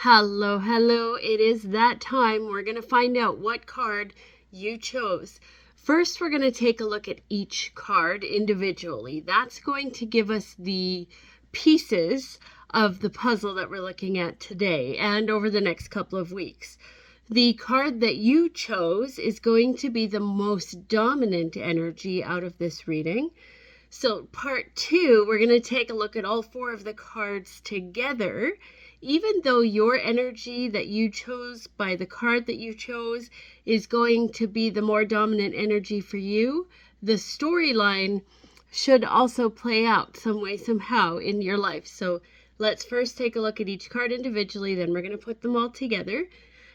Hello, hello. It is that time. We're going to find out what card you chose. First, we're going to take a look at each card individually. That's going to give us the pieces of the puzzle that we're looking at today and over the next couple of weeks. The card that you chose is going to be the most dominant energy out of this reading. So part 2, we're going to take a look at all 4 of the cards together. Even though your energy that you chose by the card that you chose is going to be the more dominant energy for you, the storyline should also play out some way, somehow in your life. So let's first take a look at each card individually, then we're going to put them all together,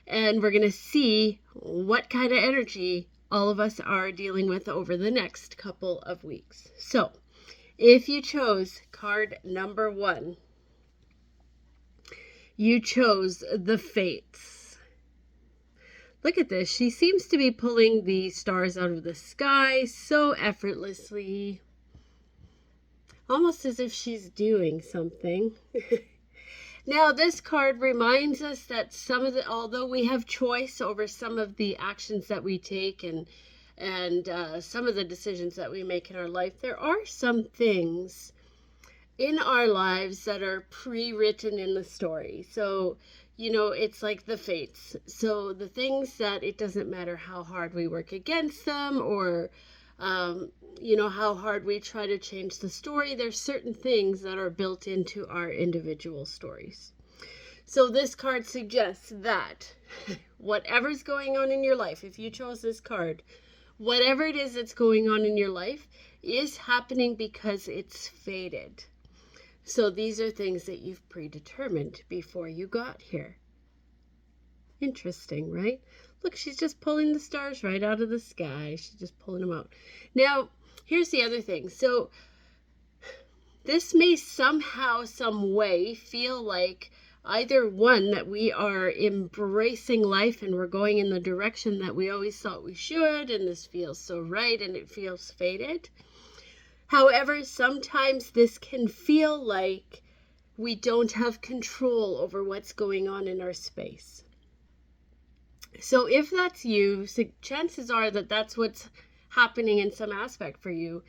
and we're going to see what kind of energy all of us are dealing with over the next couple of weeks. So if you chose card number 1, you chose the Fates. Look at this. She seems to be pulling the stars out of the sky so effortlessly. Almost as if she's doing something. Now, this card reminds us that although we have choice over some of the actions that we take and some of the decisions that we make in our life, there are some things in our lives that are pre-written in the story. So, it's like the fates. So the things that it doesn't matter how hard we work against them or, how hard we try to change the story, there's certain things that are built into our individual stories. So this card suggests that whatever's going on in your life, if you chose this card, whatever it is that's going on in your life is happening because it's fated. So these are things that you've predetermined before you got here. Interesting, right? Look, she's just pulling the stars right out of the sky. She's just pulling them out. Now, here's the other thing. So this may somehow, some way feel like either one, that we are embracing life and we're going in the direction that we always thought we should, and this feels so right and it feels fated. However, sometimes this can feel like we don't have control over what's going on in our space. So if that's you, chances are that that's what's happening in some aspect for you,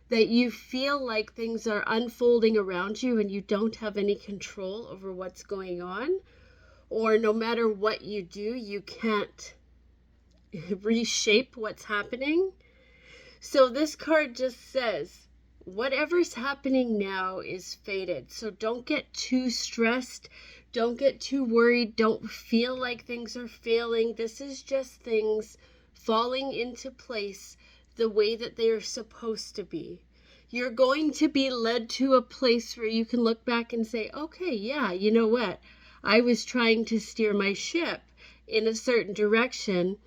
that you feel like things are unfolding around you and you don't have any control over what's going on, or no matter what you do, you can't reshape what's happening. So this card just says, whatever's happening now is fated. So don't get too stressed. Don't get too worried. Don't feel like things are failing. This is just things falling into place the way that they are supposed to be. You're going to be led to a place where you can look back and say, okay, yeah, you know what? I was trying to steer my ship in a certain direction.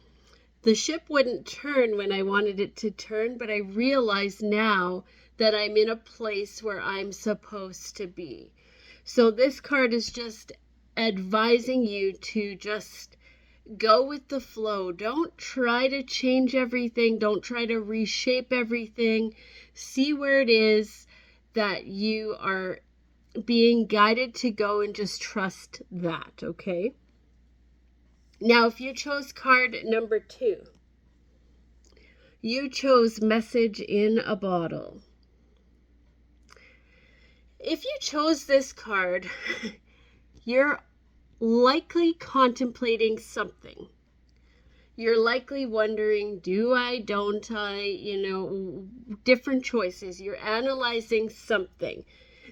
The ship wouldn't turn when I wanted it to turn, but I realize now that I'm in a place where I'm supposed to be. So this card is just advising you to just go with the flow. Don't try to change everything. Don't try to reshape everything. See where it is that you are being guided to go and just trust that, okay? Now, if you chose card number 2, you chose Message in a Bottle. If you chose this card, you're likely contemplating something. You're likely wondering, do I, don't I, different choices. You're analyzing something.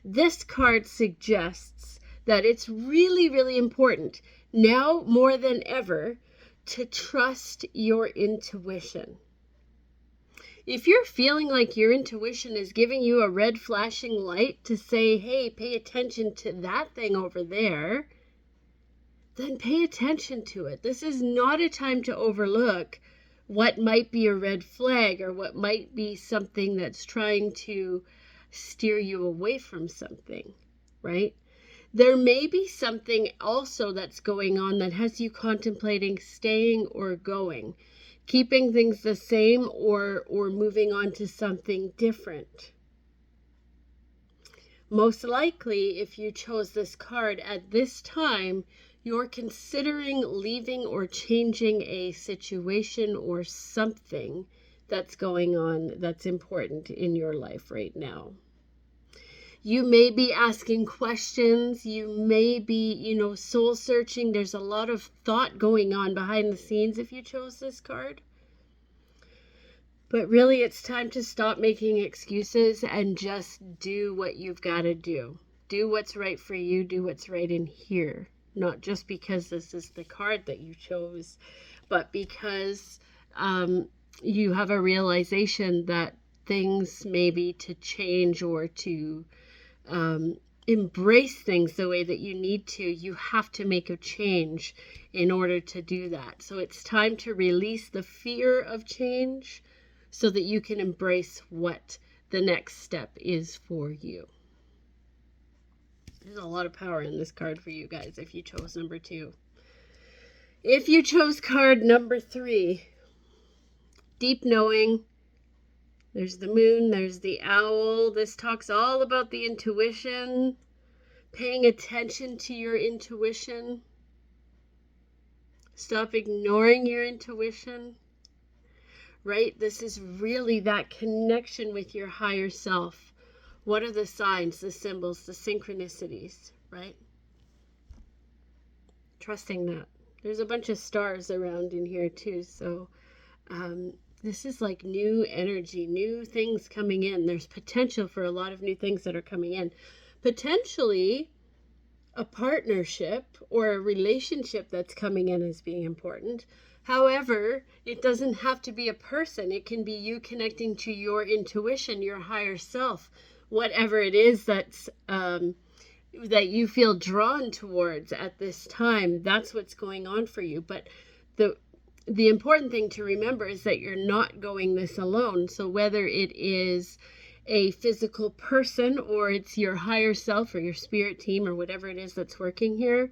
This card suggests that it's really, really important, now more than ever, to trust your intuition. If you're feeling like your intuition is giving you a red flashing light to say, hey, pay attention to that thing over there, then pay attention to it. This is not a time to overlook what might be a red flag or what might be something that's trying to steer you away from something, right? There may be something also that's going on that has you contemplating staying or going, keeping things the same or moving on to something different. Most likely, if you chose this card at this time, you're considering leaving or changing a situation or something that's going on that's important in your life right now. You may be asking questions. You may be, soul searching. There's a lot of thought going on behind the scenes if you chose this card. But really, it's time to stop making excuses and just do what you've got to do. Do what's right for you. Do what's right in here. Not just because this is the card that you chose, but because you have a realization that things maybe to change or to embrace things the way that you need to, you have to make a change in order to do that. So it's time to release the fear of change so that you can embrace what the next step is for you. There's a lot of power in this card for you guys if you chose number 2. If you chose card number 3, deep knowing, there's the moon, there's the owl. This talks all about the intuition, paying attention to your intuition. Stop ignoring your intuition. Right? This is really that connection with your higher self. What are the signs, the symbols, the synchronicities, right? Trusting that. There's a bunch of stars around in here too, so this is like new energy, new things coming in. There's potential for a lot of new things that are coming in. Potentially a partnership or a relationship that's coming in as being important. However, it doesn't have to be a person. It can be you connecting to your intuition, your higher self, whatever it is that's that you feel drawn towards at this time. That's what's going on for you. But the important thing to remember is that you're not going this alone. So whether it is a physical person or it's your higher self or your spirit team or whatever it is that's working here,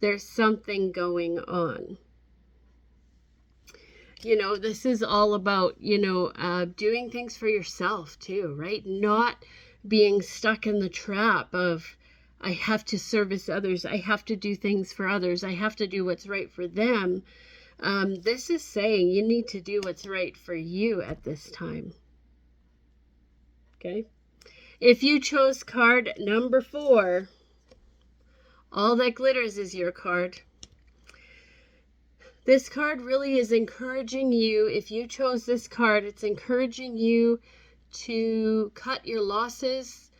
there's something going on. This is all about, doing things for yourself too, right? Not being stuck in the trap of, I have to service others. I have to do things for others. I have to do what's right for them. This is saying you need to do what's right for you at this time. Okay? If you chose card number 4, all that glitters is your card. This card really is encouraging you. If you chose this card, it's encouraging you to cut your losses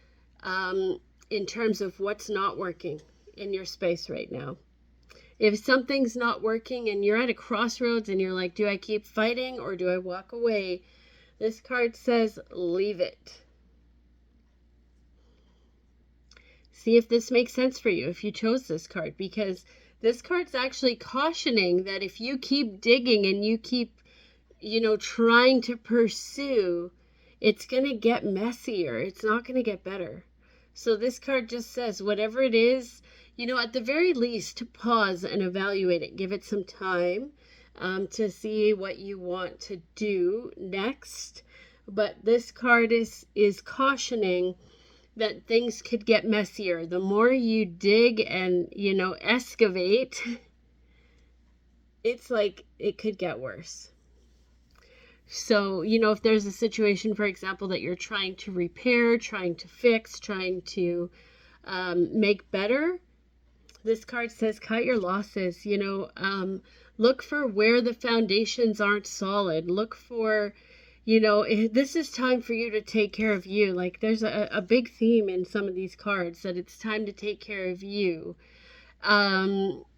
in terms of what's not working in your space right now. If something's not working and you're at a crossroads and you're like, do I keep fighting or do I walk away? This card says, leave it. See if this makes sense for you if you chose this card, because this card's actually cautioning that if you keep digging and you keep, trying to pursue, it's going to get messier. It's not going to get better. So this card just says, whatever it is, at the very least, to pause and evaluate it. Give it some time to see what you want to do next. But this card is cautioning that things could get messier. The more you dig and, excavate, it's like it could get worse. So, if there's a situation, for example, that you're trying to repair, trying to fix, trying to make better, this card says cut your losses. Look for where the foundations aren't solid. Look for, this is time for you to take care of you. Like there's a big theme in some of these cards that it's time to take care of you.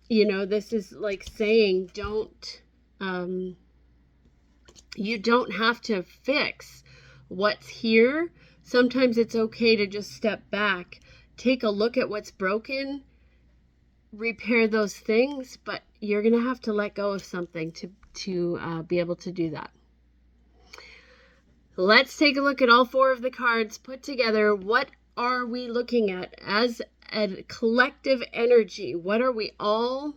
This is like saying you don't have to fix what's here. Sometimes it's okay to just step back, take a look at what's broken, repair those things, but you're going to have to let go of something to be able to do that. Let's take a look at all 4 of the cards put together. What are we looking at as a collective energy? What are we all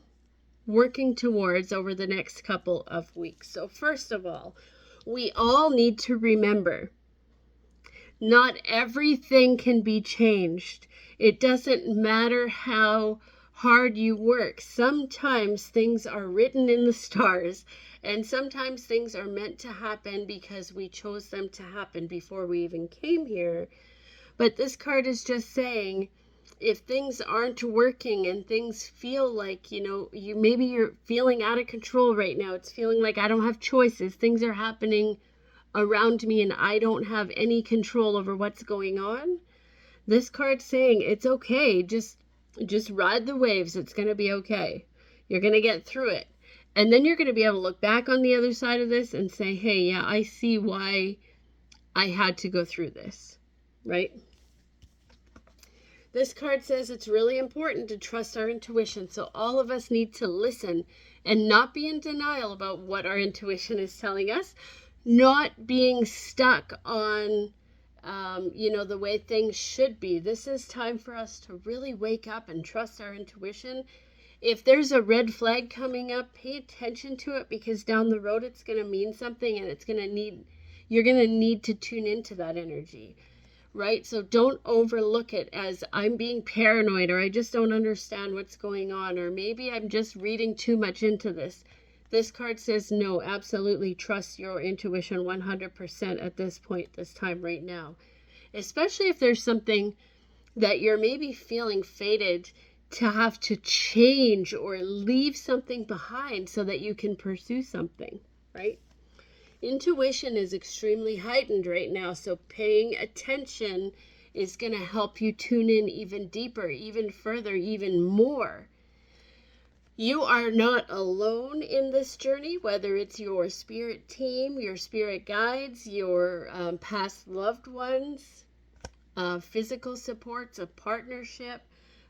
working towards over the next couple of weeks? So first of all, we all need to remember Not everything can be changed. It doesn't matter how hard you work. Sometimes things are written in the stars, and sometimes things are meant to happen because we chose them to happen before we even came here. But this card is just saying, if things aren't working and things feel like, maybe you're feeling out of control right now. It's feeling like I don't have choices. Things are happening around me and I don't have any control over what's going on. This card's saying it's okay. Just ride the waves. It's going to be okay. You're going to get through it. And then you're going to be able to look back on the other side of this and say, hey, yeah, I see why I had to go through this, right? This card says it's really important to trust our intuition. So all of us need to listen and not be in denial about what our intuition is telling us, not being stuck on, the way things should be. This is time for us to really wake up and trust our intuition. If there's a red flag coming up, pay attention to it, because down the road it's going to mean something, and you're going to need to tune into that energy. Right? So don't overlook it as I'm being paranoid, or I just don't understand what's going on, or maybe I'm just reading too much into this. This card says no, absolutely trust your intuition 100% at this point, this time right now. Especially if there's something that you're maybe feeling fated to have to change or leave something behind so that you can pursue something, right? Intuition is extremely heightened right now, so paying attention is going to help you tune in even deeper, even further, even more. You are not alone in this journey, whether it's your spirit team, your spirit guides, your past loved ones, physical supports, a partnership,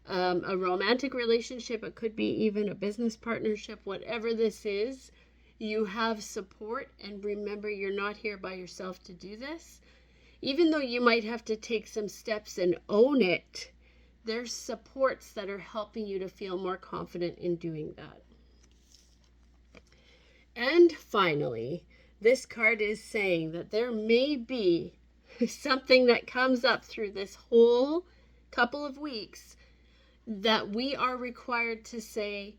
a romantic relationship. It could be even a business partnership. Whatever this is, you have support, and remember, you're not here by yourself to do this. Even though you might have to take some steps and own it, there's supports that are helping you to feel more confident in doing that. And finally, this card is saying that there may be something that comes up through this whole couple of weeks that we are required to say,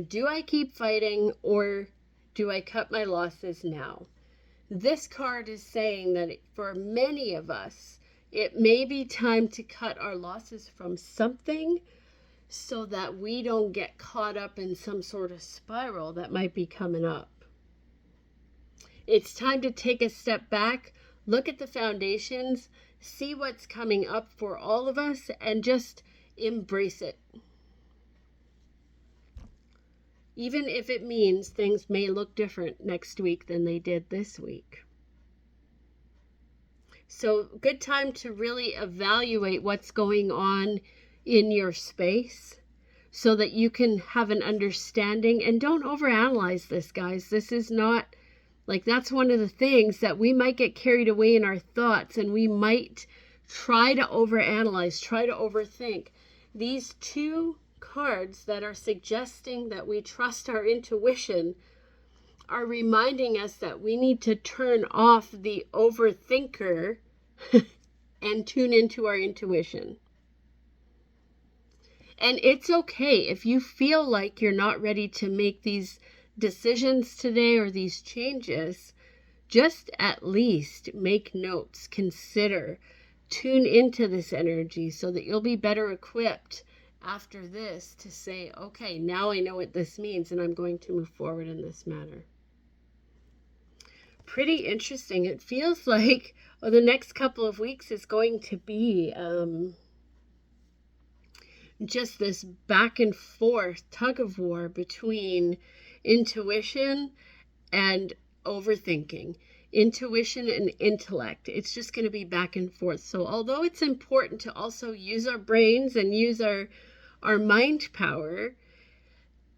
do I keep fighting, or do I cut my losses now? This card is saying that for many of us, it may be time to cut our losses from something so that we don't get caught up in some sort of spiral that might be coming up. It's time to take a step back, look at the foundations, see what's coming up for all of us, and just embrace it. Even if it means things may look different next week than they did this week. So, good time to really evaluate what's going on in your space so that you can have an understanding. And don't overanalyze this, guys. This is not, that's one of the things that we might get carried away in our thoughts, and we might try to overanalyze, try to overthink. These two cards that are suggesting that we trust our intuition are reminding us that we need to turn off the overthinker and tune into our intuition. And it's okay if you feel like you're not ready to make these decisions today or these changes. Just at least make notes, consider, tune into this energy so that you'll be better equipped after this to say, okay, now I know what this means and I'm going to move forward in this matter. Pretty interesting. It feels like the next couple of weeks is going to be just this back and forth tug of war between intuition and overthinking, intuition and intellect. It's just going to be back and forth. So although it's important to also use our brains and use our mind power,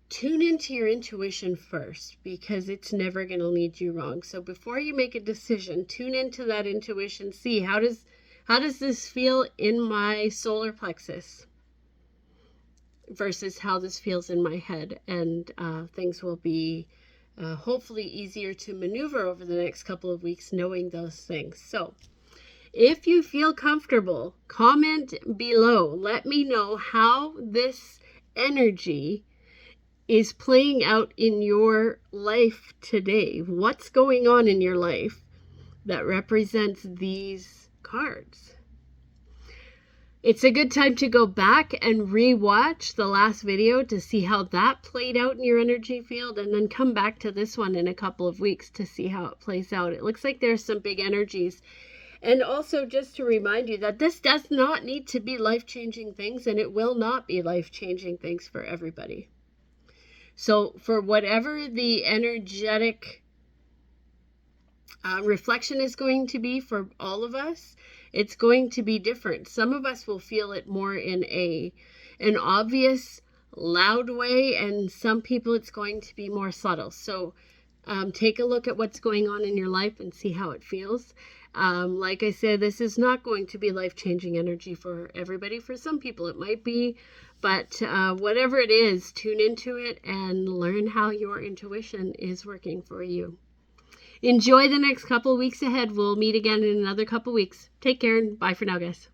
tune into your intuition first, because it's never going to lead you wrong. So before you make a decision, tune into that intuition. See, how does this feel in my solar plexus versus how this feels in my head, and things will be hopefully easier to maneuver over the next couple of weeks knowing those things. So If you feel comfortable, comment below. Let me know how this energy is playing out in your life today. What's going on in your life that represents these cards? It's a good time to go back and re-watch the last video to see how that played out in your energy field, and then come back to this one in a couple of weeks to see how it plays out. It looks like there's some big energies. And also just to remind you that this does not need to be life-changing things, and it will not be life-changing things for everybody. So for whatever the energetic reflection is going to be for all of us, it's going to be different. Some of us will feel it more in an obvious, loud way, and some people it's going to be more subtle. So take a look at what's going on in your life and see how it feels. Like I said, this is not going to be life-changing energy for everybody. For some people it might be, but whatever it is, tune into it and learn how your intuition is working for you. Enjoy the next couple weeks ahead. We'll meet again in another couple weeks. Take care and bye for now, guys.